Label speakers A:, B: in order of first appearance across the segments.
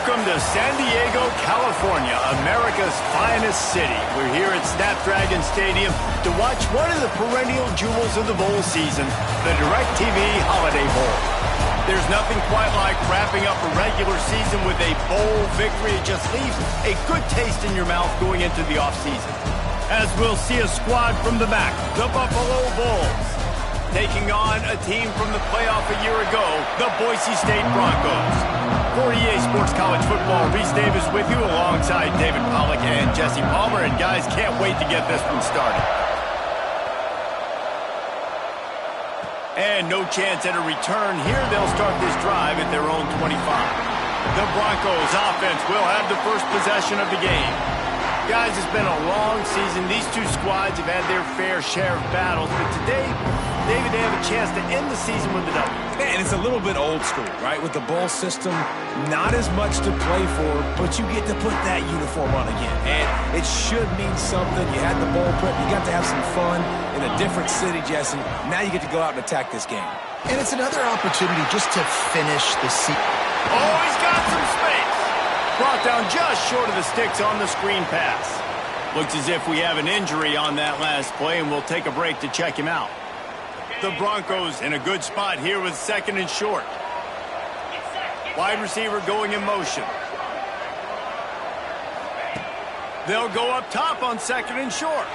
A: Welcome to San Diego, California, America's finest city. We're here at Snapdragon Stadium to watch one of the perennial jewels of the bowl season, the DirecTV Holiday Bowl. There's nothing quite like wrapping up a regular season with a bowl victory. It just leaves a good taste in your mouth going into the offseason. As we'll see a squad from the back, the Buffalo Bulls, taking on a team from the playoff a year ago, the Boise State Broncos. For EA Sports College Football, Reese Davis with you alongside David Pollack and Jesse Palmer. And guys, can't wait to get this one started. And no chance at a return here. They'll start this drive at their own 25. The Broncos offense will have the first possession of the game. Guys, it's been a long season. These two squads have had their fair share of battles, but today, David, they have a chance to end the season with a W.
B: And it's a little bit old school, right? With the bowl system, not as much to play for, but you get to put that uniform on again. And it should mean something. You had the bowl prep. You got to have some fun in a different city, Jesse. Now you get to go out and attack this game.
C: And it's another opportunity just to finish the season.
A: Oh, he's got some space. Brought down just short of the sticks on the screen pass. Looks as if we have an injury on that last play, and we'll take a break to check him out. The Broncos in a good spot here with second and short. Wide receiver going in motion. They'll go up top on second and short.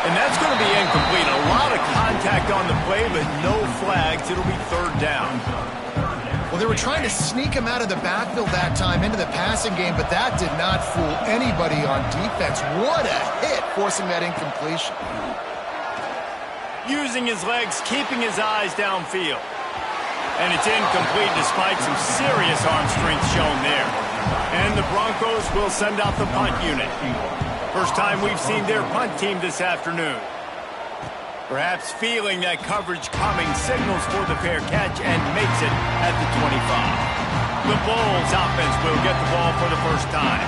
A: And that's going to be incomplete. A lot of contact on the play, but no flags. It'll be third down.
C: Well, they were trying to sneak him out of the backfield that time into the passing game, but that did not fool anybody on defense. What a hit, forcing that incompletion.
A: Using his legs, keeping his eyes downfield. And it's incomplete despite some serious arm strength shown there. And the Broncos will send out the punt unit. First time we've seen their punt team this afternoon. Perhaps feeling that coverage coming, signals for the fair catch and makes it at the 25. The Bulls offense will get the ball for the first time.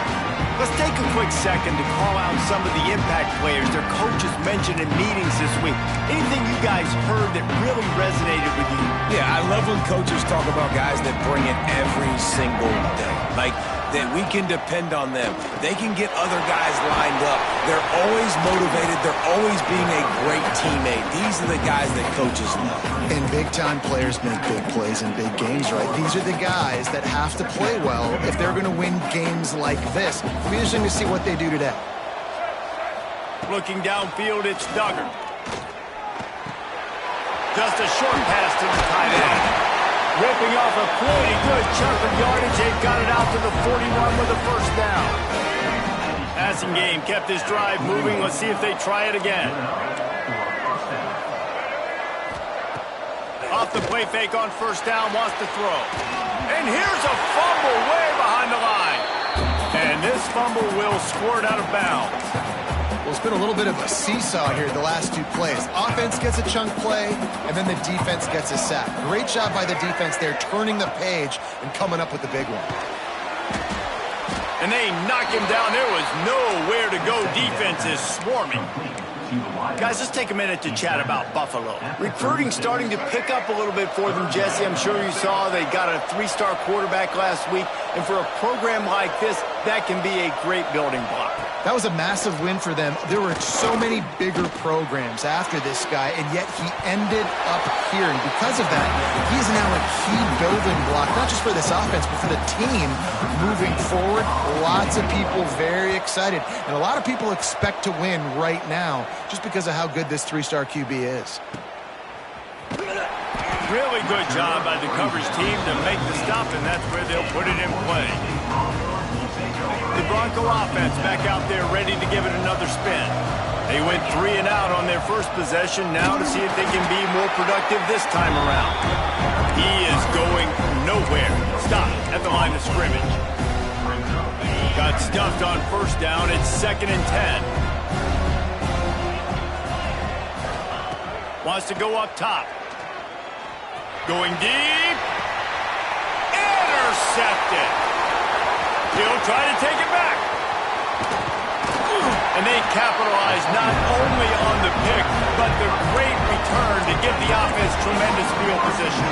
A: Let's take a quick second to call out some of the impact players their coaches mentioned in meetings this week. Anything you guys heard that really resonated with you?
B: Yeah, I love when coaches talk about guys that bring it every single day. Like, that we can depend on them. They can get other guys lined up. They're always motivated. They're always being a great teammate. These are the guys that coaches love.
C: And big-time players make big plays in big games, right? These are the guys that have to play well if they're going to win games like this. It'll be interesting to see what they do today.
A: Looking downfield, it's Duggar. Just a short pass to the tight end. Ripping off a pretty good chunk of yardage. They've got it out to the 41 with a first down. Passing game kept this drive moving. Let's see if they try it again. Off the play fake on first down, wants to throw. And here's a fumble way behind the line. And this fumble will squirt out of bounds.
C: Well, it's been a little bit of a seesaw here the last two plays. Offense gets a chunk play, and then the defense gets a sack. Great job by the defense there, turning the page and coming up with the big one.
A: And they knock him down. There was nowhere to go. Defense is swarming. Guys, let's take a minute to chat about Buffalo. Recruiting starting to pick up a little bit for them, Jesse. I'm sure you saw they got a 3-star quarterback last week. And for a program like this, that can be a great building block.
C: That was a massive win for them. There were so many bigger programs after this guy, and yet he ended up here. And because of that, he is now a key building block, not just for this offense, but for the team moving forward. Lots of people very excited. And a lot of people expect to win right now just because of how good this 3-star QB is.
A: Really good job by the coverage team to make the stop, and that's where they'll put it in play. The Bronco offense back out there ready to give it another spin. They went 3 and out on their first possession. Now to see if they can be more productive this time around. He is going nowhere. Stop at the line of scrimmage. Got stuffed on first down. It's 2nd and 10. Wants to go up top. Going deep. Intercepted. He'll try to take it back. And they capitalize not only on the pick, but the great return to give the offense tremendous field position.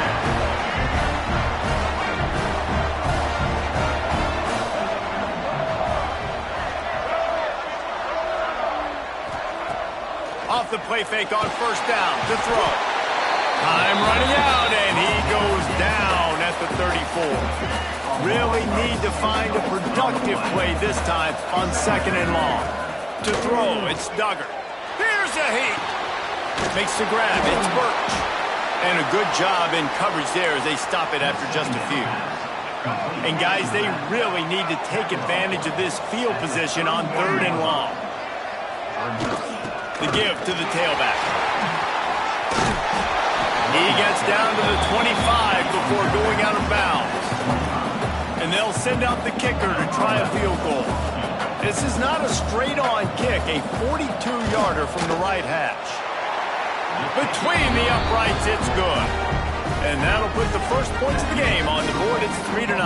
A: off the play fake on first down to throw. Time running out, and he goes down at the 34. Really need to find a productive play this time on 2nd and long. To throw, it's Duggar. Here's a heat. Makes the grab, it's Birch. And a good job in coverage there as they stop it after just a few. And guys, they really need to take advantage of this field position on 3rd and long. The give to the tailback. He gets down to the 25 before going out of bounds. And they'll send out the kicker to try a field goal. This is not a straight-on kick, a 42-yarder from the right hash. Between the uprights, it's good. And that'll put the first points of the game on the board. It's 3-0.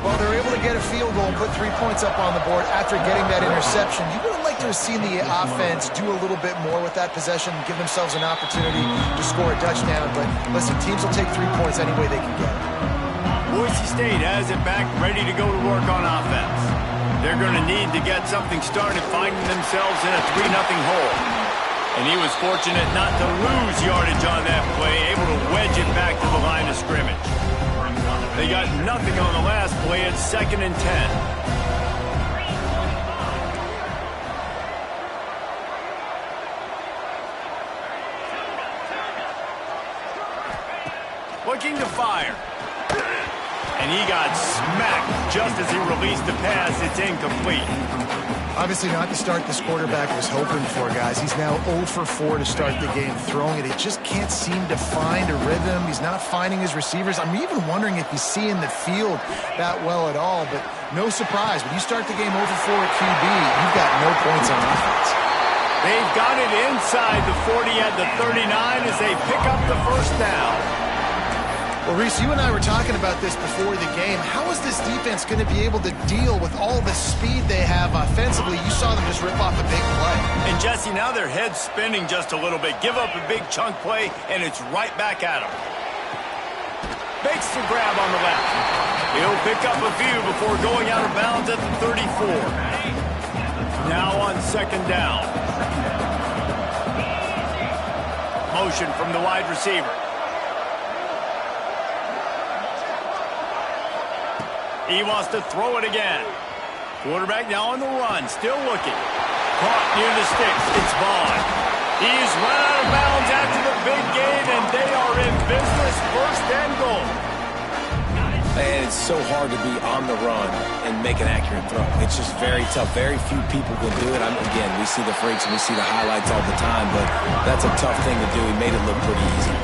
C: Well, they're able to get a field goal and put 3 points up on the board after getting that interception. You would have liked to have seen the offense do a little bit more with that possession, give themselves an opportunity to score a touchdown. But listen, teams will take 3 points any way they can get it.
A: Boise State has it back, ready to go to work on offense. They're going to need to get something started, finding themselves in a 3-0 hole. And he was fortunate not to lose yardage on that play, able to wedge it back to the line of scrimmage. They got nothing on the last play. It's 2nd and 10. Looking to fire. And he got smacked just as he released the pass. It's incomplete.
C: Obviously not the start this quarterback was hoping for, guys. He's now 0 for 4 to start the game throwing it. He just can't seem to find a rhythm. He's not finding his receivers. I'm even wondering if he's seeing the field that well at all. But no surprise, when you start the game 0 for 4 at QB, you've got no points on offense.
A: They've got it inside the 40 at the 39 as they pick up the first down.
C: Well, Reese, you and I were talking about this before the game. How is this defense going to be able to deal with all the speed they have offensively? You saw them just rip off a big play.
A: And, Jesse, now their head's spinning just a little bit. Give up a big chunk play, and it's right back at them. Makes the grab on the left. He'll pick up a few before going out of bounds at the 34. Now on 2nd down. Motion from the wide receiver. He wants to throw it again. Quarterback now on the run, still looking. Caught near the sticks, it's Vaughn. He's run out of bounds after the big game, and they are in business, 1st and goal.
B: And it's so hard to be on the run and make an accurate throw. It's just very tough. Very few people can do it. Again, we see the freaks and we see the highlights all the time, but that's a tough thing to do. He made it look pretty easy.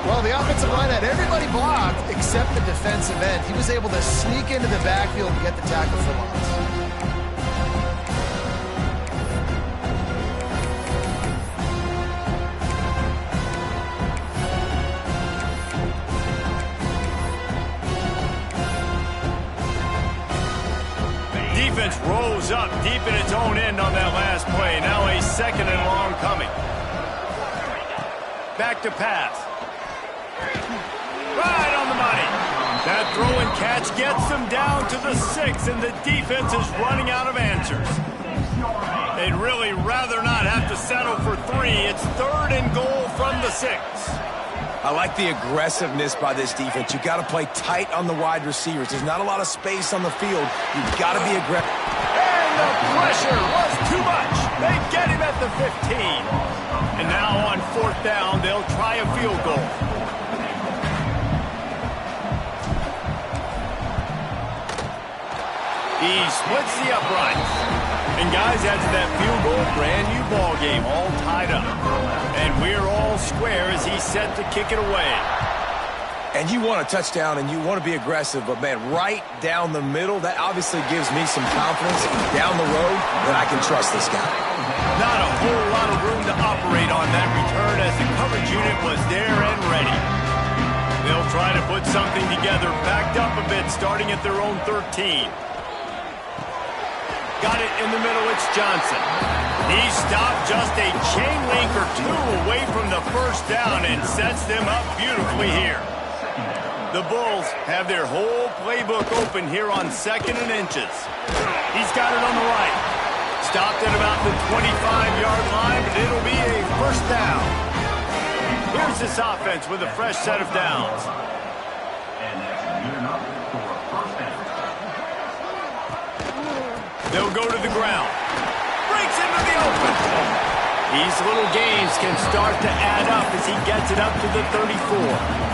C: Well, the offensive line had everybody blocked except the defensive end. He was able to sneak into the backfield and get the tackle for loss.
A: Defense rolls up deep in its own end on that last play. Now a 2nd and long coming. Back to pass. Right on the money. That throw and catch gets them down to the 6, and the defense is running out of answers. They'd really rather not have to settle for 3. It's 3rd and goal from the 6.
B: I like the aggressiveness by this defense. You've got to play tight on the wide receivers. There's not a lot of space on the field. You've got to be aggressive.
A: And the pressure was too much. They get him at the 15. And now on 4th down, they'll try a field goal. He splits the uprights. And guys, that's that field goal, brand new ball game, all tied up. And we're all square as he's set to kick it away.
B: And you want a touchdown and you want to be aggressive, but man, right down the middle, that obviously gives me some confidence down the road that I can trust this guy.
A: Not a whole lot of room to operate on that return as the coverage unit was there and ready. They'll try to put something together, backed up a bit, starting at their own 13. Got it in the middle, it's Johnson. He stopped just a chain link or 2 away from the first down and sets them up beautifully here. The Bulls have their whole playbook open here on 2nd and inches. He's got it on the right. stopped at about the 25-yard line, but it'll be a first down. Here's this offense with a fresh set of downs. They'll go to the ground. Breaks into the open. These little gains can start to add up as he gets it up to the 34.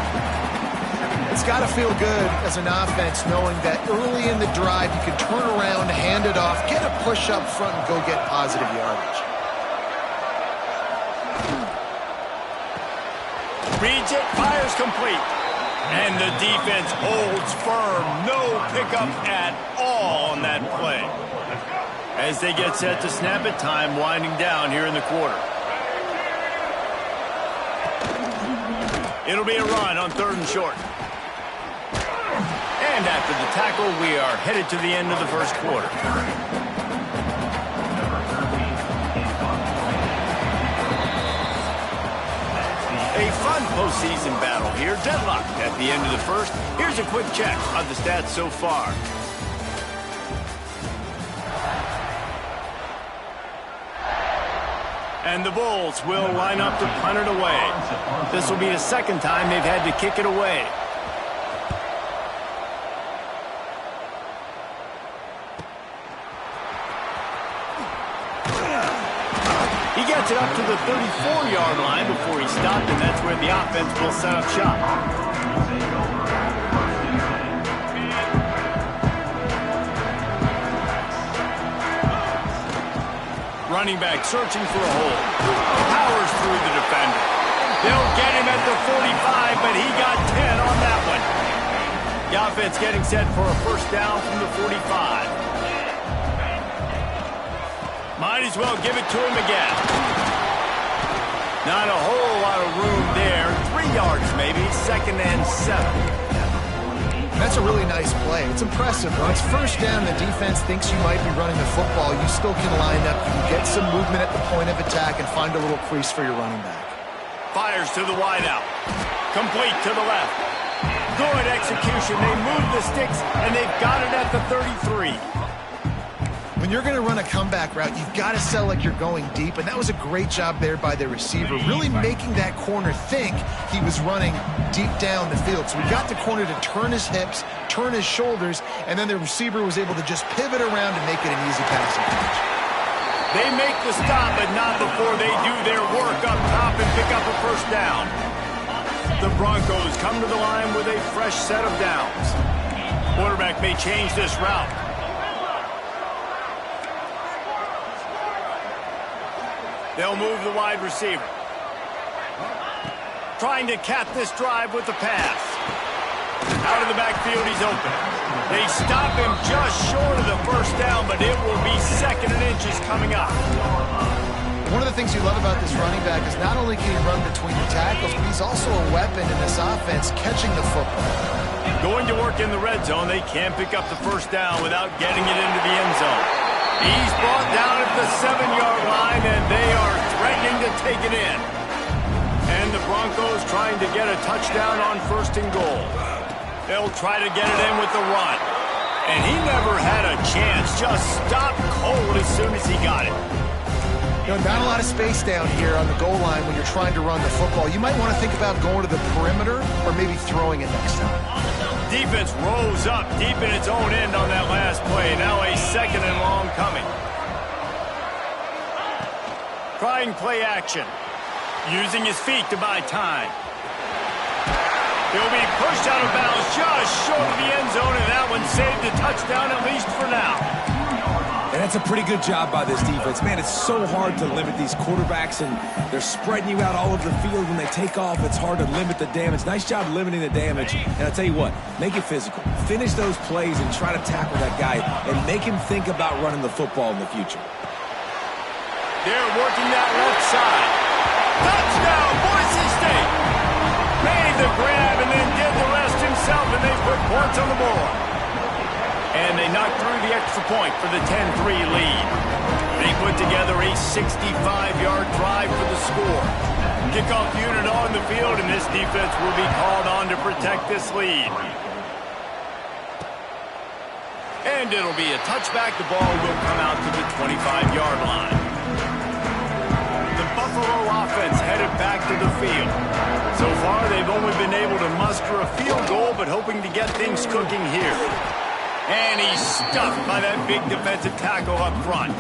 C: It's got to feel good as an offense knowing that early in the drive you can turn around, hand it off, get a push up front, and go get positive yardage.
A: Reads it, fires complete. And the defense holds firm. No pickup at all on that play. As they get set to snap it, time winding down here in the quarter. It'll be a run on 3rd and short. And after the tackle, we are headed to the end of the first quarter. A fun postseason battle here. Deadlocked at the end of the first. Here's a quick check of the stats so far. And the Bulls will line up to punt it away. This will be the second time they've had to kick it away. He gets it up to the 34-yard line before he stopped, and that's where the offense will set up shop. Running back searching for a hole. Powers through the defender. They'll get him at the 45, but he got 10 on that one. The offense getting set for a first down from the 45. Might as well give it to him again. Not a whole lot of room there. 3 yards maybe, 2nd and 7.
C: That's a really nice play. It's impressive. When it's first down, the defense thinks you might be running the football. You still can line up. You can get some movement at the point of attack and find a little crease for your running back.
A: Fires to the wideout. Complete to the left. Good execution. They move the sticks, and they've got it at the 33.
C: When you're going to run a comeback route, you've got to sell like you're going deep, and that was a great job there by the receiver, really making that corner think he was running deep down the field. So we got the corner to turn his hips, turn his shoulders, and then the receiver was able to just pivot around and make it an easy passing catch.
A: They make the stop, but not before they do their work up top and pick up a first down. The Broncos come to the line with a fresh set of downs. Quarterback may change this route. They'll move the wide receiver. Trying to cap this drive with the pass. Out of the backfield, he's open. They stop him just short of the first down, but it will be 2nd and inches coming up.
C: One of the things you love about this running back is not only can he run between the tackles, but he's also a weapon in this offense catching the football.
A: Going to work in the red zone, they can't pick up the first down without getting it into the end zone. He's brought down at the 7-yard line, and they are threatening to take it in. And the Broncos trying to get a touchdown on 1st and goal. They'll try to get it in with the run. And he never had a chance, just stopped cold as soon as he got it.
C: You know, not a lot of space down here on the goal line when you're trying to run the football. You might want to think about going to the perimeter or maybe throwing it next time.
A: Defense rose up deep in its own end on that last play. Now a 2nd and long coming. Trying play action. Using his feet to buy time. He'll be pushed out of bounds just short of the end zone, and that one saved a touchdown at least for now.
B: And that's a pretty good job by this defense. Man, it's so hard to limit these quarterbacks, and they're spreading you out all over the field. When they take off, it's hard to limit the damage. Nice job limiting the damage. And I'll tell you what, make it physical. Finish those plays and try to tackle that guy and make him think about running the football in the future.
A: They're working that left side. Touchdown, Boise State! Made the grab and then did the rest himself, and they put points on the board. And they knocked through the extra point for the 10-3 lead. They put together a 65-yard drive for the score. Kickoff unit on the field, and this defense will be called on to protect this lead. And it'll be a touchback. The ball will come out to the 25-yard line. The Buffalo offense headed back to the field. So far, they've only been able to muster a field goal, but hoping to get things cooking here. And he's stuffed by that big defensive tackle up front.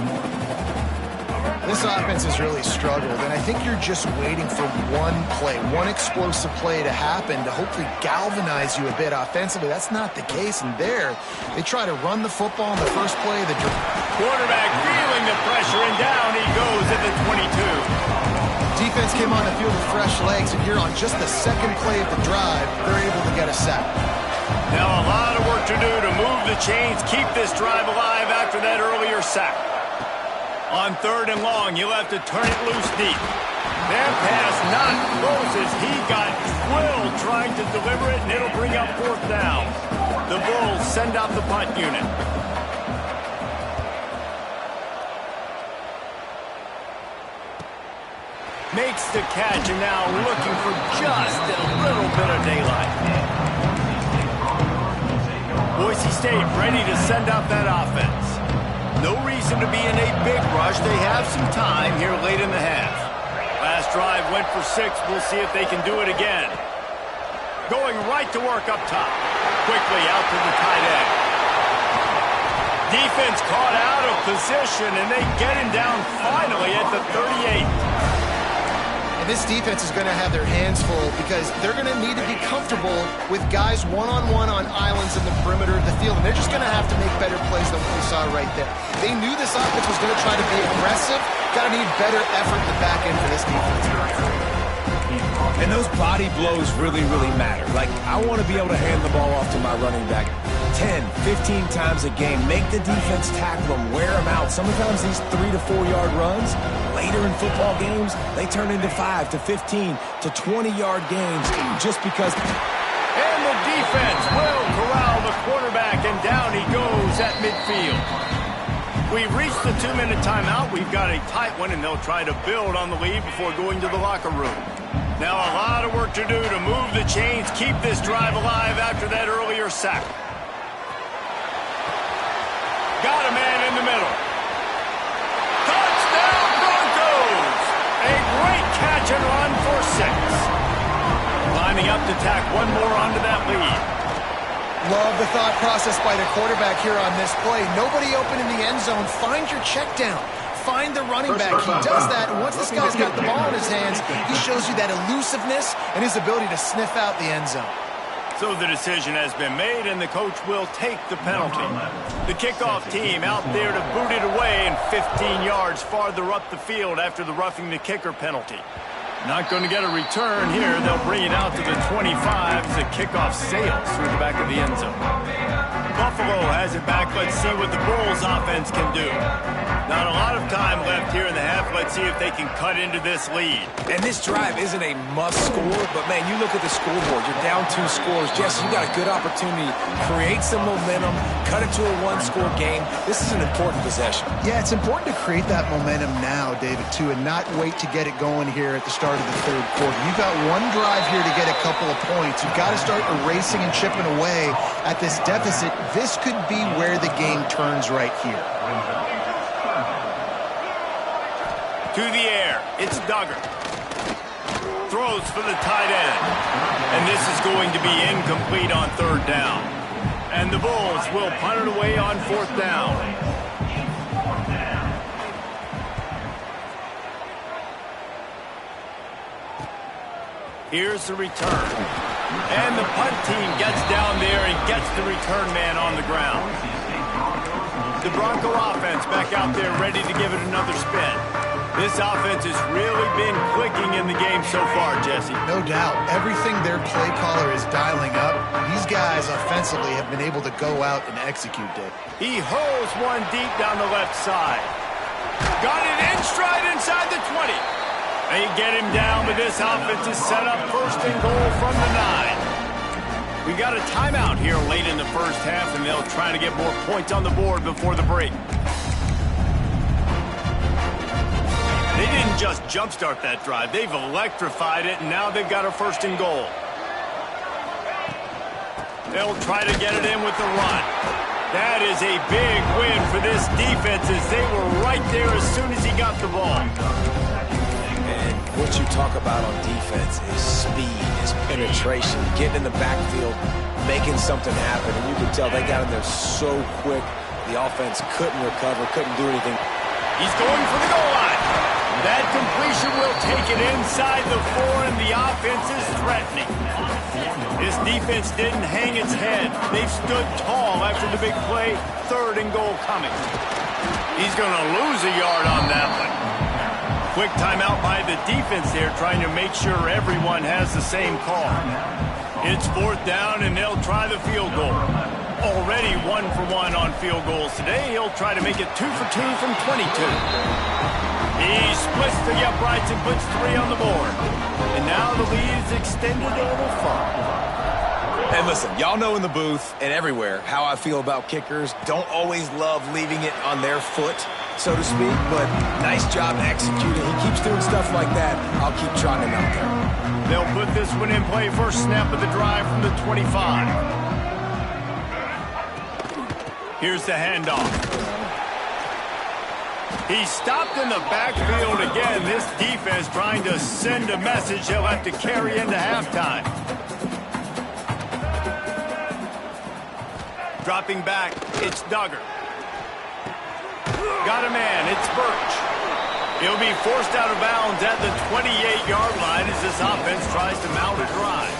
C: This offense has really struggled, and I think you're just waiting for one play, one explosive play to happen to hopefully galvanize you a bit offensively. That's not the case, and there, they try to run the football in the first play. The
A: quarterback feeling the pressure, and down he goes at the 22.
C: Defense came on the field with fresh legs, and here on just the second play of the drive, they're able to get a sack.
A: Now a lot of work to do to move the chains, keep this drive alive after that earlier sack. On 3rd and long, you'll have to turn it loose deep. That pass not close as he got drilled trying to deliver it, and it'll bring up 4th down. The Bulls send out the punt unit. Makes the catch, and now looking for just a little bit of daylight. Boise State ready to send out that offense. No reason to be in a big rush. They have some time here late in the half. Last drive went for 6. We'll see if they can do it again. Going right to work up top. Quickly out to the tight end. Defense caught out of position, and they get him down finally at the 38.
C: This defense is going to have their hands full because they're going to need to be comfortable with guys one-on-one on islands in the perimeter of the field, and they're just going to have to make better plays than what we saw right there. They knew this offense was going to try to be aggressive. Got to need better effort in the back end for this defense.
B: And those body blows really, really matter. Like, I want to be able to hand the ball off to my running back 10, 15 times a game. Make the defense tackle them, wear them out. Sometimes these 3 to 4 yard runs, later in football games, they turn into 5 to 15 to 20-yard games just because.
A: And the defense will corral the quarterback, and down he goes at midfield. We've reached the 2-minute timeout. We've got a tight one, and they'll try to build on the lead before going to the locker room. Now a lot of work to do to move the chains, keep this drive alive after that earlier sack. Got a man in the middle. Touchdown Broncos! A great catch and run for 6. Lining up to tack one more onto that lead.
C: Love the thought process by the quarterback here on this play. Nobody open in the end zone. Find your check down. Find the running back. He does that, and once this guy's got the ball in his hands, he shows you that elusiveness and his ability to sniff out the end zone.
A: So the decision has been made, and the coach will take the penalty. The kickoff team out there to boot it away and 15 yards farther up the field after the roughing the kicker penalty. Not going to get a return here. They'll bring it out to the 25 as the kickoff sails through the back of the end zone. Buffalo has it back. Let's see what the Bulls offense can do. Not a lot of time left here in the half. Let's see if they can cut into this lead.
B: And this drive isn't a must score, but man, you look at the scoreboard. You're down 2 scores. Jesse, you got a good opportunity. Create some momentum. Cut it to a 1-score game. This is an important possession.
C: Yeah, it's important to create that momentum now, David, too, and not wait to get it going here at the start of the 3rd quarter. You've got one drive here to get a couple of points. You've got to start erasing and chipping away at this deficit. This could be where the game turns right here.
A: To the air, it's Duggar. Throws for the tight end. And this is going to be incomplete on 3rd down. And the Bulls will punt it away on 4th down. Here's the return. And the punt team gets down there and gets the return man on the ground. The Bronco offense back out there ready to give it another spin. This offense has really been clicking in the game so far, Jesse.
C: No doubt. Everything their play caller is dialing up, these guys offensively have been able to go out and execute it.
A: He hurls one deep down the left side. Got it in stride inside the 20. They get him down, but this offense is set up 1st and goal from the 9. We got a timeout here late in the first half, and they'll try to get more points on the board before the break. They didn't just jumpstart that drive. They've electrified it, and now they've got a 1st and goal. They'll try to get it in with the run. That is a big win for this defense as they were right there as soon as he got the ball.
B: And what you talk about on defense is speed, is penetration, getting in the backfield, making something happen. And you can tell they got in there so quick. The offense couldn't recover, couldn't do anything.
A: He's going for the goal line. That completion will take it inside the 4, and the offense is threatening. This defense didn't hang its head. They've stood tall after the big play. 3rd and goal coming. He's going to lose a yard on that one. Quick timeout by the defense there, trying to make sure everyone has the same call. It's 4th down, and they'll try the field goal. Already 1 for 1 on field goals today. He'll try to make it 2 for 2 from 22. He splits the uprights and puts 3 on the board. And now the lead is extended a little far.
B: And listen, y'all know in the booth and everywhere how I feel about kickers. Don't always love leaving it on their foot, so to speak, but nice job executing. He keeps doing stuff like that. I'll keep trotting him out there.
A: They'll put this one in play. First snap of the drive from the 25. Here's the handoff. He's stopped in the backfield again. This defense trying to send a message he'll have to carry into halftime. Dropping back, it's Duggar. Got a man, it's Birch. He'll be forced out of bounds at the 28-yard line as this offense tries to mount a drive.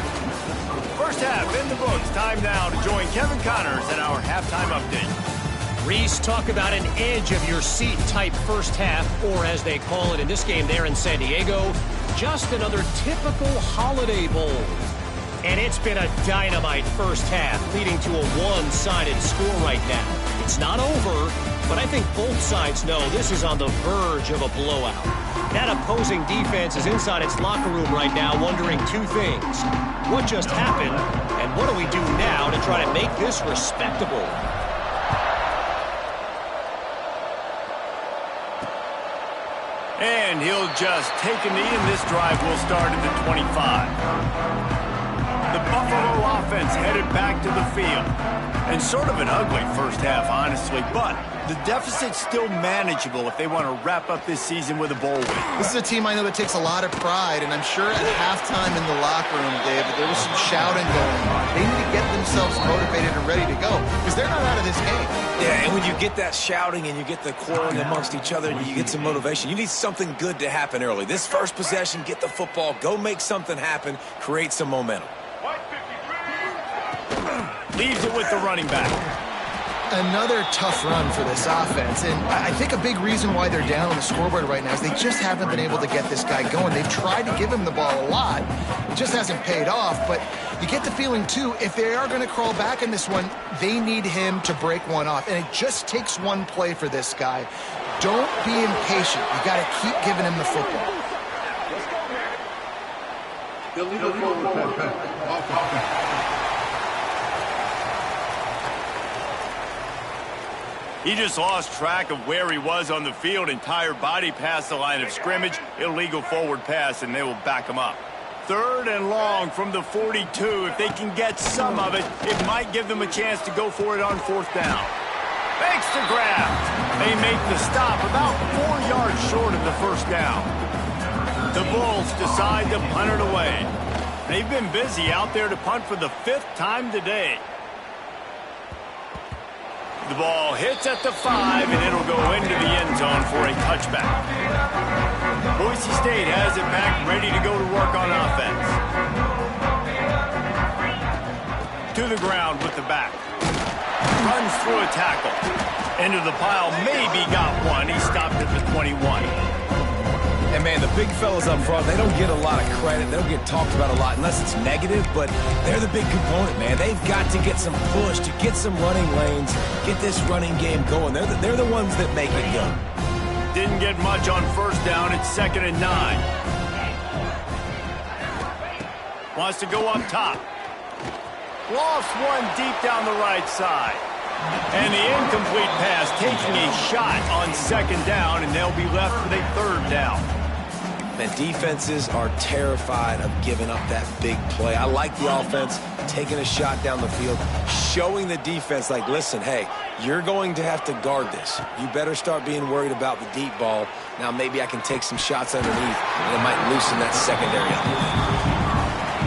A: First half in the books. Time now to join Kevin Connors at our halftime update.
D: Reese, talk about an edge-of-your-seat type first half, or as they call it in this game there in San Diego, just another typical Holiday Bowl. And it's been a dynamite first half, leading to a one-sided score right now. It's not over, but I think both sides know this is on the verge of a blowout. That opposing defense is inside its locker room right now wondering 2 things. What just happened, and what do we do now to try to make this respectable?
A: And he'll just take a knee, and this drive will start at the 25. The Buffalo offense headed back to the field. And sort of an ugly first half, honestly, but the deficit's still manageable if they want to wrap up this season with a bowl win.
C: This is a team I know that takes a lot of pride, and I'm sure at halftime in the locker room, Dave, there was some shouting going on. They need to get themselves motivated and ready to go because they're not out of this game.
B: Yeah, and when you get that shouting and you get the quarreling amongst each other and you get some motivation, you need something good to happen early. This first possession, get the football, go make something happen, create some momentum.
A: Leaves it with the running back.
C: Another tough run for this offense, and I think a big reason why they're down on the scoreboard right now is they just haven't been able to get this guy going. They've tried to give him the ball a lot. It just hasn't paid off, but you get the feeling, too, if they are going to crawl back in this one, they need him to break one off, and it just takes one play for this guy. Don't be impatient. You got to keep giving him the football.
A: He just lost track of where he was on the field. Entire body past the line of scrimmage. Illegal forward pass, and they will back him up. 3rd and long from the 42. If they can get some of it, it might give them a chance to go for it on 4th down. Makes the grab. They make the stop about 4 yards short of the first down. The Bulls decide to punt it away. They've been busy out there to punt for the 5th time today. The ball hits at the 5, and it'll go into the end zone for a touchback. Boise State has it back, ready to go to work on offense. To the ground with the back. Runs through a tackle. Into the pile, maybe got one. He stopped at the 21.
B: And, man, the big fellas up front, they don't get a lot of credit. They don't get talked about a lot unless it's negative, but they're the big component, man. They've got to get some push, to get some running lanes, get this running game going. They're the ones that make it go.
A: Didn't get much on 1st down. It's 2nd and 9. Wants to go up top. Lost one deep down the right side. And the incomplete pass taking a shot on 2nd down, and they'll be left with a 3rd down.
B: Man, defenses are terrified of giving up that big play. I like the offense taking a shot down the field, showing the defense, like, listen, hey, you're going to have to guard this. You better start being worried about the deep ball. Now maybe I can take some shots underneath, and it might loosen that secondary up.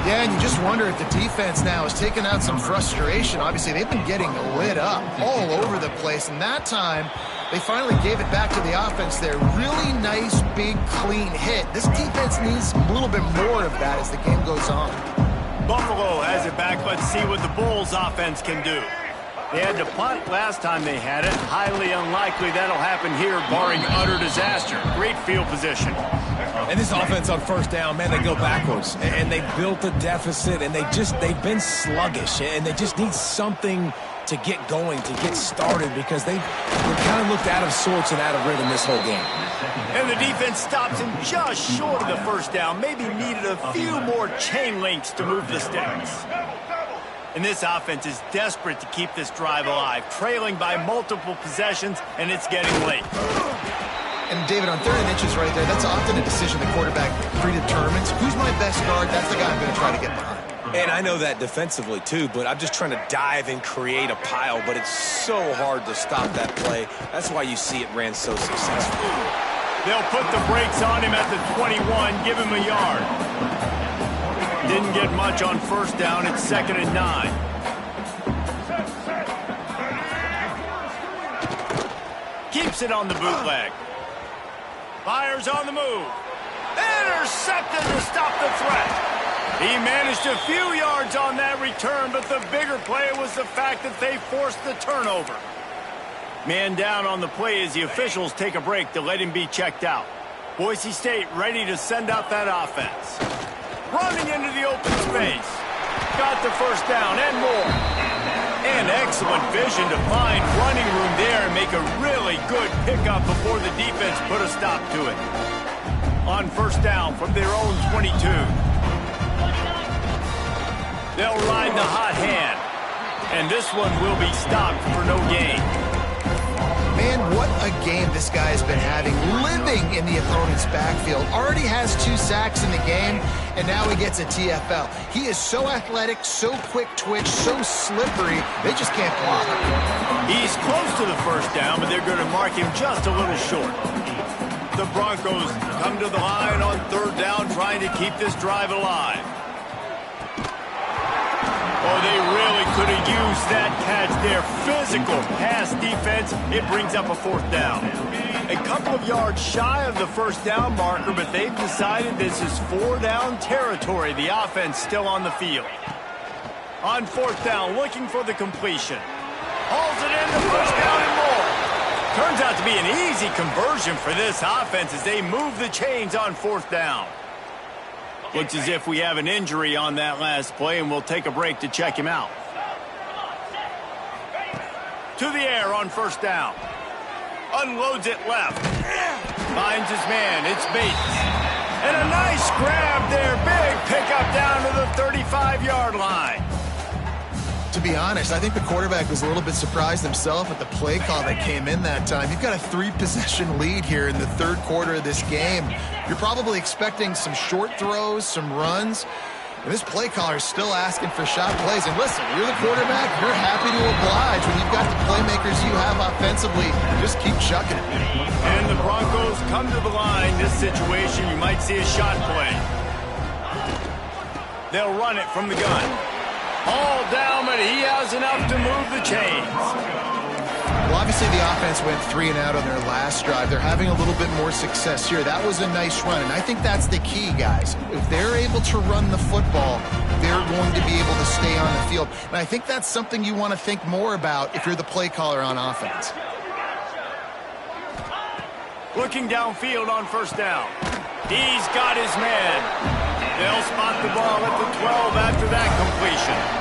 C: Yeah, and you just wonder if the defense now has taken out some frustration. Obviously, they've been getting lit up all over the place, and that time they finally gave it back to the offense there. Really nice, big, clean hit. This defense needs a little bit more of that as the game goes on.
A: Buffalo has it back. Let's see what the Bulls offense can do. They had to punt last time they had it. Highly unlikely that'll happen here, barring utter disaster. Great field position.
B: And this offense on first down, man, they go backwards. And they built a deficit, and they've been sluggish. And they just need something to get going, to get started, because they've kind of looked out of sorts and out of rhythm this whole game.
A: And the defense stops him just short of the first down. Maybe needed a few more chain links to move the sticks. And this offense is desperate to keep this drive alive, trailing by multiple possessions, and it's getting late.
C: And David, on 3rd and inches right there, that's often a decision the quarterback predetermines. Who's my best guard? That's the guy I'm going to try to get behind.
B: And I know that defensively, too, but I'm just trying to dive and create a pile, but it's so hard to stop that play. That's why you see it ran so successfully.
A: They'll put the brakes on him at the 21, give him a yard. Didn't get much on first down. It's 2nd and 9. Keeps it on the bootleg. Fires on the move. Intercepted to stop the threat. He managed a few yards on that return, but the bigger play was the fact that they forced the turnover. Man down on the play as the officials take a break to let him be checked out. Boise State ready to send out that offense. Running into the open space. Got the first down and more. And excellent vision to find running room there and make a really good pickup before the defense put a stop to it. On first down from their own 22. They'll ride the hot hand. And this one will be stopped for no gain.
C: Man, what a game this guy has been having, living in the opponent's backfield. Already has 2 sacks in the game, and now he gets a TFL. He is so athletic, so quick twitch, so slippery, they just can't block him.
A: He's close to the first down, but they're going to mark him just a little short. The Broncos come to the line on 3rd down, trying to keep this drive alive. Oh, they really could have used that catch there. Physical pass defense. It brings up a 4th down. A couple of yards shy of the first down marker, but they've decided this is 4-down territory. The offense still on the field. On 4th down, looking for the completion. Hauls it in, the first down and more. Turns out to be an easy conversion for this offense as they move the chains on 4th down. Looks as if we have an injury on that last play, and we'll take a break to check him out. To the air on first down. Unloads it left. Finds his man. It's Bates. And a nice grab there. Big pickup down to the 35-yard line.
C: To be honest, I think the quarterback was a little bit surprised himself at the play call that came in that time. You've got a 3-possession lead here in the 3rd quarter of this game. You're probably expecting some short throws, some runs. And this play caller is still asking for shot plays. And listen, you're the quarterback. You're happy to oblige when you've got the playmakers you have offensively. Just keep chucking it.
A: And the Broncos come to the line. This situation, you might see a shot play. They'll run it from the gun. All down, but he has enough to move the chains.
C: Well, obviously the offense went 3 and out on their last drive. They're having a little bit more success here. That was a nice run, and I think that's the key, guys. If they're able to run the football, they're going to be able to stay on the field. And I think that's something you want to think more about if you're the play caller on offense.
A: Looking downfield on first down. He's got his man. They'll spot the ball at the 12 after that completion.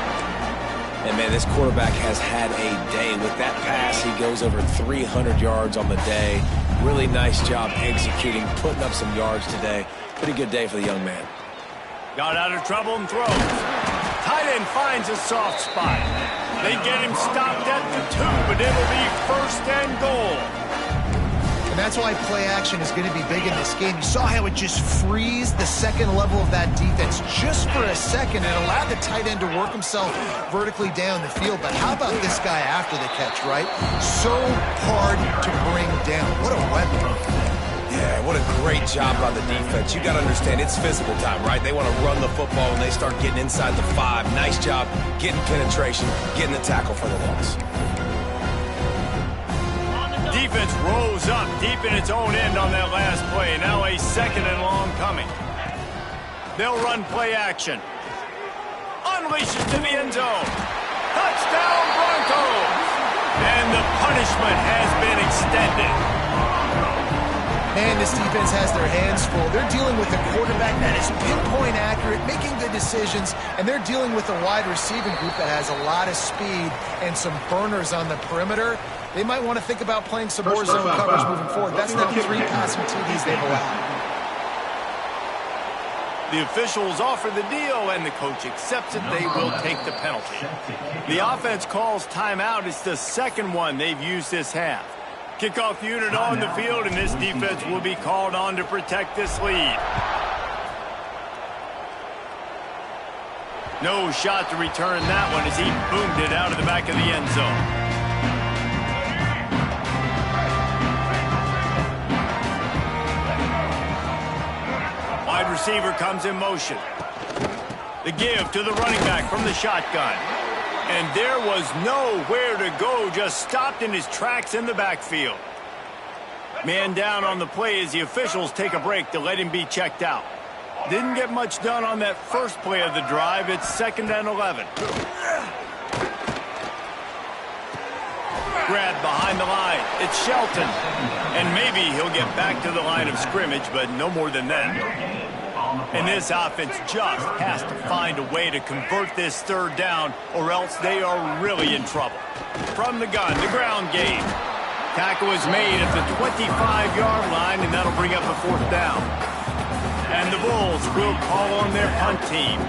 B: And, man, this quarterback has had a day. With that pass, he goes over 300 yards on the day. Really nice job executing, putting up some yards today. Pretty good day for the young man.
A: Got out of trouble and throws. Tight end finds a soft spot. They get him stopped at the 2, but it'll be 1st and goal.
C: And And that's why play action is going to be big in this game. You saw how it just frees the second level of that defense just for a second and allowed the tight end to work himself vertically down the field. But how about this guy after the catch, right? So hard to bring down. What a weapon.
B: Yeah, what a great job by the defense. You got to understand, it's physical time, right? They want to run the football when they start getting inside the 5. Nice job getting penetration, getting the tackle for the loss.
A: Defense rose up deep in its own end on that last play. Now a 2nd and long coming. They'll run play action. Unleashes to the end zone. Touchdown Broncos! And the punishment has been extended.
C: Man, this defense has their hands full. They're dealing with a quarterback that is pinpoint accurate, making good decisions, and they're dealing with a wide receiving group that has a lot of speed and some burners on the perimeter. They might want to think about playing some more zone coverage moving forward. That's now 3 passing TDs they've allowed.
A: The officials offer the deal, and the coach accepts it. They will take the penalty. The offense calls timeout. It's the 2nd one they've used this half. Kickoff unit on the field, and this defense will be called on to protect this lead. No shot to return that one as he boomed it out of the back of the end zone. Wide receiver comes in motion. The give to the running back from the shotgun. And there was nowhere to go, just stopped in his tracks in the backfield. Man down on the play as the officials take a break to let him be checked out. Didn't get much done on that first play of the drive. It's 2nd and 11. Grabbed behind the line. It's Shelton. And maybe he'll get back to the line of scrimmage, but no more than that. And this offense just has to find a way to convert this 3rd down, or else they are really in trouble. From the gun, the ground game. Tackle is made at the 25-yard line, and that'll bring up a 4th down. And the Bulls will call on their punt team.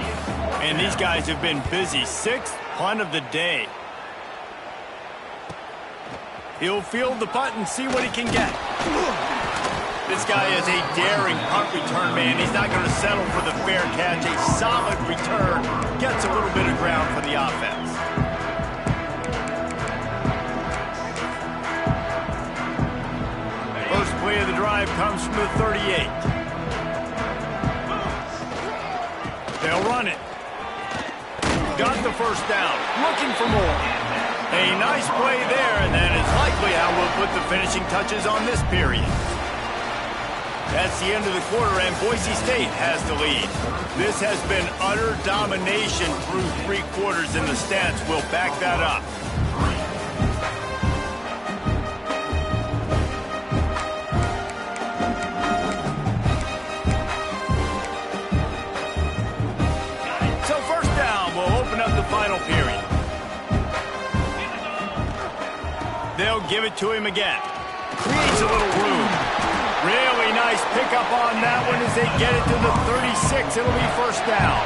A: And these guys have been busy. 6th punt of the day. He'll field the punt and see what he can get. This guy is a daring punt return man. He's not going to settle for the fair catch. A solid return. Gets a little bit of ground for the offense. First play of the drive comes from the 38. They'll run it. Got the 1st down. Looking for more. A nice play there, and that is likely how we'll put the finishing touches on this period. That's the end of the quarter, and Boise State has the lead. This has been utter domination through 3 quarters, and the stats will back that up. So 1st down will open up the final period. They'll give it to him again. Creates a little room. Really nice pickup on that one as they get it to the 36. It'll be 1st down.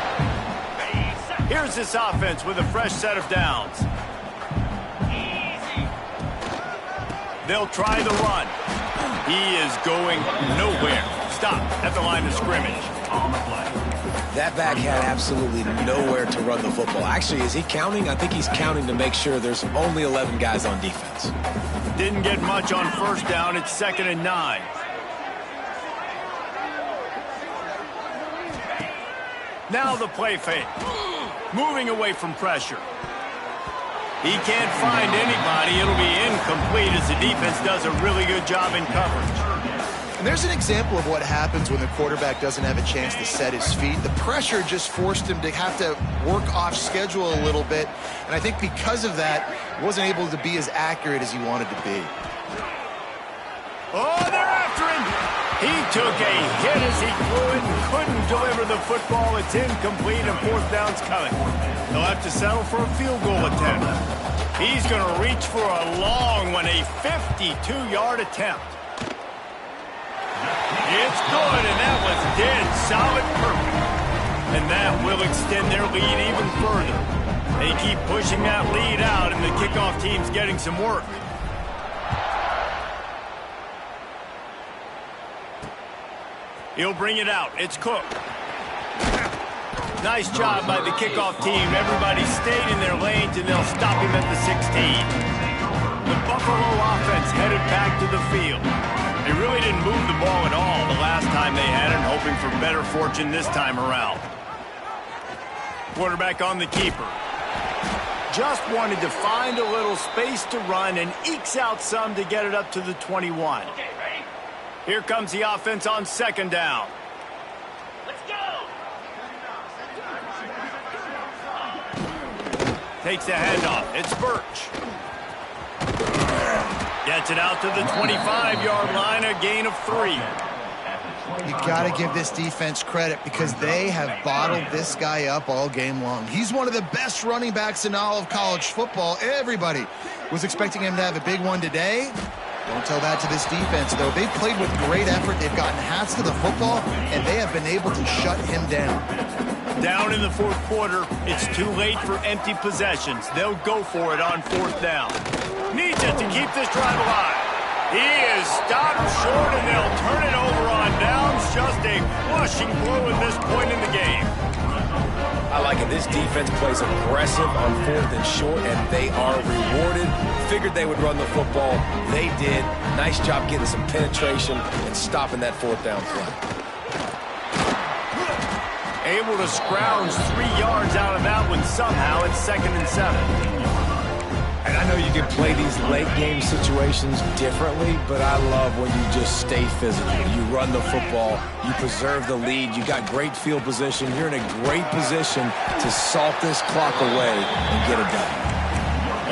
A: Here's this offense with a fresh set of downs. They'll try the run. He is going nowhere. Stop at the line of scrimmage.
B: That back had absolutely nowhere to run the football. Actually, is he counting? I think he's counting to make sure there's only 11 guys on defense.
A: Didn't get much on 1st down. It's 2nd and 9. Now the play fake. Moving away from pressure. He can't find anybody. It'll be incomplete as the defense does a really good job in coverage.
C: And there's an example of what happens when the quarterback doesn't have a chance to set his feet. The pressure just forced him to have to work off schedule a little bit. And I think because of that, he wasn't able to be as accurate as he wanted to be.
A: Oh, they're after him. He took a hit as he threw it and couldn't deliver the football. It's incomplete and 4th down's coming. They'll have to settle for a field goal attempt. He's going to reach for a long one, a 52-yard attempt. It's good, and that was dead solid perfect. And that will extend their lead even further. They keep pushing that lead out, and the kickoff team's getting some work. He'll bring it out. It's Cook. Nice job by the kickoff team. Everybody stayed in their lanes, and they'll stop him at the 16. The Buffalo offense headed back to the field. They really didn't move the ball at all the last time they had it, hoping for better fortune this time around. Quarterback on the keeper. Just wanted to find a little space to run and ekes out some to get it up to the 21. Here comes the offense on second down.
E: Let's go!
A: Takes the handoff. It's Birch. Gets it out to the 25-yard line, a gain of 3.
C: You got to give this defense credit because they have bottled this guy up all game long. He's one of the best running backs in all of college football. Everybody was expecting him to have a big one today. Don't tell that to this defense, though. They've played with great effort. They've gotten hats to the football, and they have been able to shut him down.
A: Down in the fourth quarter, it's too late for empty possessions. They'll go for it on fourth down. Needs it to keep this drive alive. He is stopped short, and they'll turn it over on downs. Just a crushing blow at this point in the game.
B: I like it. This defense plays aggressive on fourth and short, and they are rewarded. Figured they would run the football. They did. Nice job getting some penetration and stopping that fourth down play.
A: Able to scrounge 3 yards out of that one somehow. It's 2nd and 7.
B: And I know you can play these late game situations differently, but I love when you just stay physical. You run the football, you preserve the lead, you got great field position. You're in a great position to salt this clock away and get it done.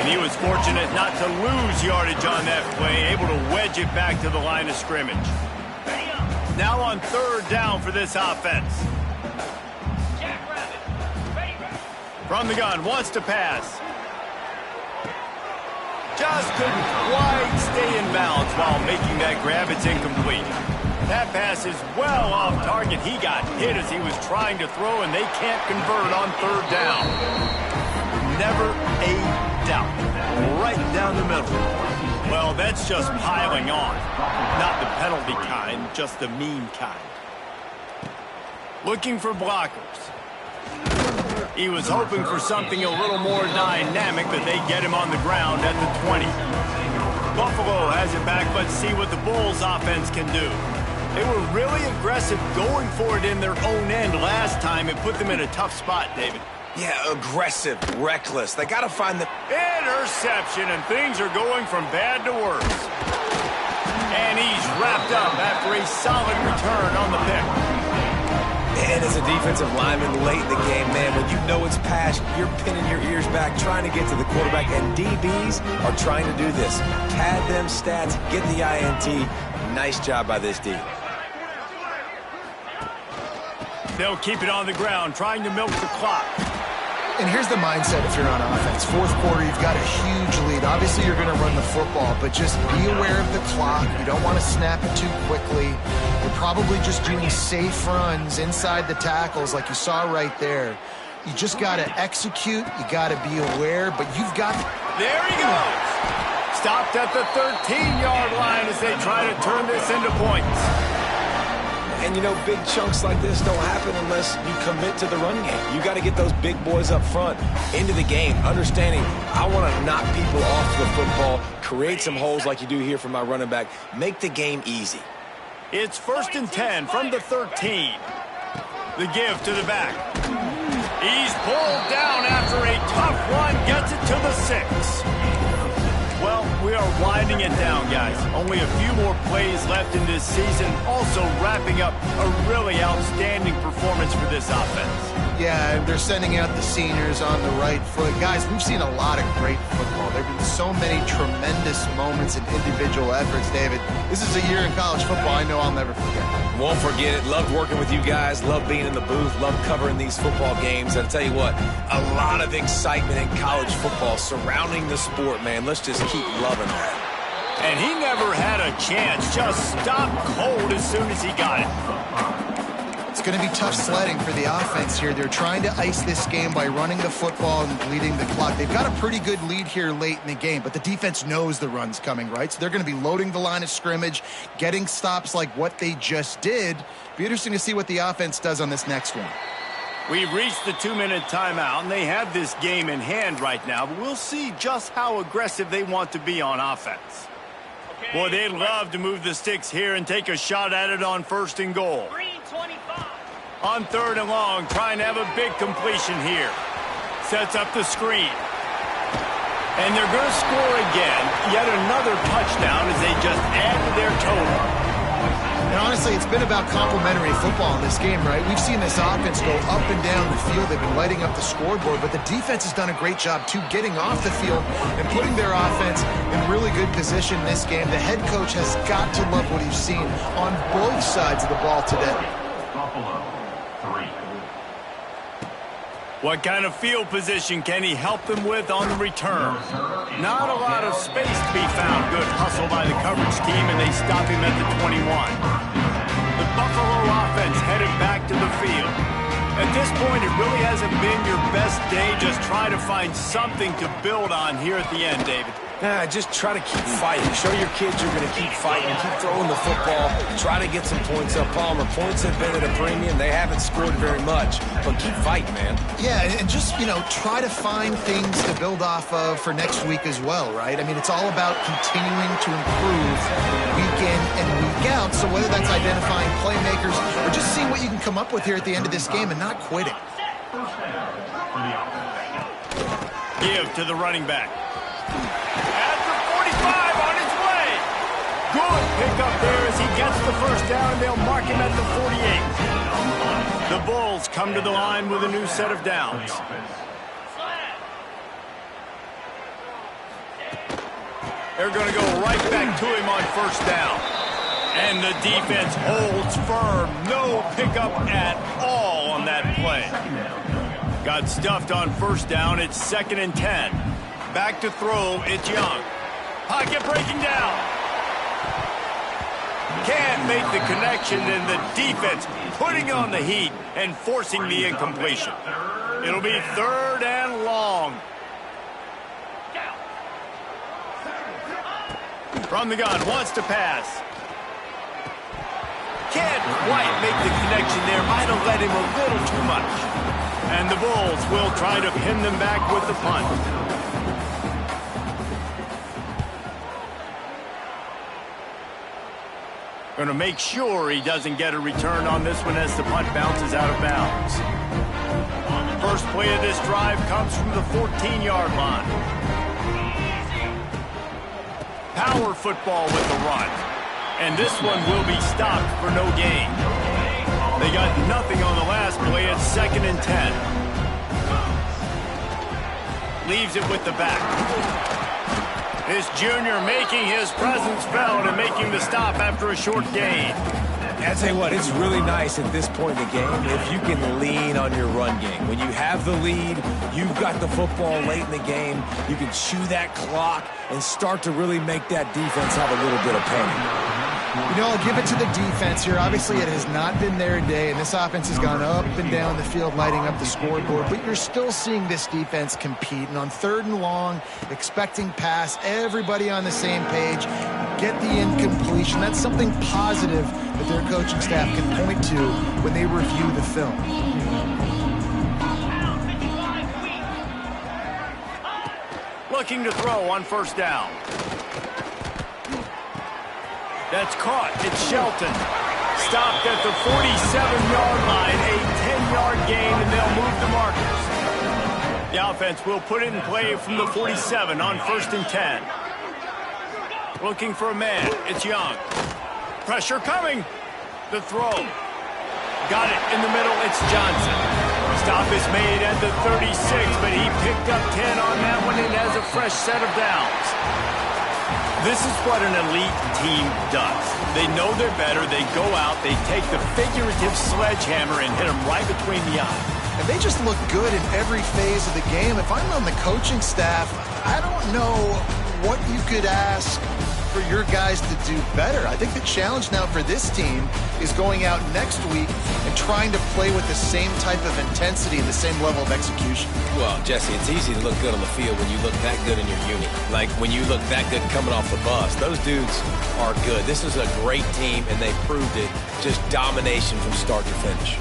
A: And he was fortunate not to lose yardage on that play, able to wedge it back to the line of scrimmage. Now on third down for this offense. From the gun, wants to pass. Just couldn't quite stay in bounds while making that grab. It's incomplete. That pass is well off target. He got hit as he was trying to throw, and they can't convert on third down. Never a doubt. Right down the middle. Well, that's just piling on. Not the penalty kind, just the mean kind. Looking for blockers. He was hoping for something a little more dynamic, but they get him on the ground at the 20. Buffalo has it back. Let's see what the Bulls offense can do. They were really aggressive going for it in their own end last time. It put them in a tough spot, David.
B: Yeah, aggressive, reckless. They got to find the
A: Interception, and things are going from bad to worse. And he's wrapped up after a solid return on the pick.
B: And as a defensive lineman late in the game, man, when you know it's past, you're pinning your ears back, trying to get to the quarterback, and DBs are trying to do this. Pad them stats, get the INT. Nice job by this D.
A: They'll keep it on the ground, trying to milk the clock.
C: And here's the mindset if you're on offense. Fourth quarter, you've got a huge lead. Obviously, you're going to run the football, but just be aware of the clock. You don't want to snap it too quickly. You're probably just doing safe runs inside the tackles like you saw right there. You just got to execute. You got to be aware, but you've got...
A: There he goes. Stopped at the 13-yard line as they try to turn this into points.
B: And, you know, big chunks like this don't happen unless you commit to the run game. You got to get those big boys up front into the game, understanding I want to knock people off the football, create some holes like you do here for my running back, make the game easy.
A: It's 1st and 10 from the 13. The give to the back. He's pulled down after a tough run, gets it to the 6. Well, we are winding it down, guys. Only a few more plays left in this season. Also wrapping up a really outstanding performance for this offense.
C: Yeah, they're sending out the seniors on the right foot. Guys, we've seen a lot of great football. There have been so many tremendous moments and individual efforts, David. This is a year in college football I know I'll never forget.
B: Won't forget it. Loved working with you guys. Loved being in the booth. Loved covering these football games. And I'll tell you what, a lot of excitement in college football surrounding the sport, man. Let's just keep loving that.
A: And he never had a chance. Just stopped cold as soon as he got it.
C: It's going to be tough sledding for the offense here. They're trying to ice this game by running the football and bleeding the clock. They've got a pretty good lead here late in the game, but the defense knows the run's coming, right? So they're going to be loading the line of scrimmage, getting stops like what they just did. Be interesting to see what the offense does on this next one.
A: We've reached the 2-minute timeout, and they have this game in hand right now, but we'll see just how aggressive they want to be on offense. Boy, they'd love to move the sticks here and take a shot at it on 1st and goal.
E: 3:25.
A: On 3rd and long, trying to have a big completion here. Sets up the screen. And they're going to score again. Yet another touchdown as they just add to their total.
C: And honestly, it's been about complementary football in this game, right? We've seen this offense go up and down the field. They've been lighting up the scoreboard, but the defense has done a great job, too, getting off the field and putting their offense in really good position in this game. The head coach has got to love what he's seen on both sides of the ball today.
A: What kind of field position can he help them with on the return? Not a lot of space to be found. Good hustle by the coverage team, and they stop him at the 21. The Buffalo offense headed back to the field. At this point, it really hasn't been your best day. Just try to find something to build on here at the end, David.
B: Just try to keep fighting. Show your kids you're going to keep fighting. Keep throwing the football. Try to get some points up. Palmer, points have been at a premium. They haven't scored very much, but keep fighting, man.
C: Yeah, and just, try to find things to build off of for next week as well, right? I mean, it's all about continuing to improve week in and week out. So whether that's identifying playmakers or just seeing what you can come up with here at the end of this game and not quitting.
A: Give to the running back. At the 45 on his way. Good pickup there as he gets the 1st down. They'll mark him at the 48. The Bulls come to the line with a new set of downs. They're going to go right back to him on 1st down. And the defense holds firm. No pickup at all on that play. Got stuffed on 1st down. It's 2nd and 10. Back to throw. It's Young. Pocket breaking down. Can't make the connection, and the defense putting on the heat and forcing the incompletion. It'll be 3rd and long. From the gun, wants to pass. Can't quite make the connection there. Might have let him a little too much. And the Bulls will try to pin them back with the punt. Going to make sure he doesn't get a return on this one as the punt bounces out of bounds. First play of this drive comes from the 14-yard line. Power football with the run. And this one will be stopped for no gain. They got nothing on the last play. It's 2nd and 10. Leaves it with the back. This junior making his presence felt and making the stop after a short gain.
B: I tell you what, it's really nice at this point in the game if you can lean on your run game. When you have the lead, you've got the football late in the game, you can chew that clock and start to really make that defense have a little bit of pain.
C: I'll give it to the defense here. Obviously, it has not been their day, and this offense has gone up and down the field, lighting up the scoreboard. But you're still seeing this defense compete. And on 3rd and long, expecting pass, everybody on the same page, get the incompletion. That's something positive that their coaching staff can point to when they review the film.
A: Looking to throw on 1st down. That's caught. It's Shelton. Stopped at the 47-yard line. A 10-yard gain, and they'll move the markers. The offense will put it in play from the 47 on 1st and 10. Looking for a man. It's Young. Pressure coming. The throw. Got it in the middle. It's Johnson. Stop is made at the 36, but he picked up 10 on that one and has a fresh set of downs. This is what an elite team does. They know they're better. They go out. They take the figurative sledgehammer and hit them right between the eyes.
C: And they just look good in every phase of the game. If I'm on the coaching staff, I don't know what you could ask for your guys to do better. I think the challenge now for this team is going out next week and trying to play with the same type of intensity and the same level of execution.
B: Well, Jesse, it's easy to look good on the field when you look that good in your unit. Like when you look that good coming off the bus. Those dudes are good. This is a great team, and they proved it. Just domination from start to finish.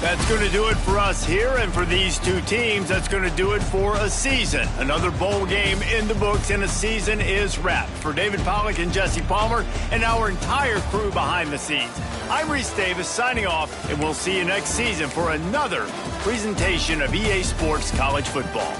A: That's going to do it for us here, and for these two teams, that's going to do it for a season. Another bowl game in the books, and a season is wrapped. For David Pollack and Jesse Palmer and our entire crew behind the scenes, I'm Reese Davis signing off, and we'll see you next season for another presentation of EA Sports College Football.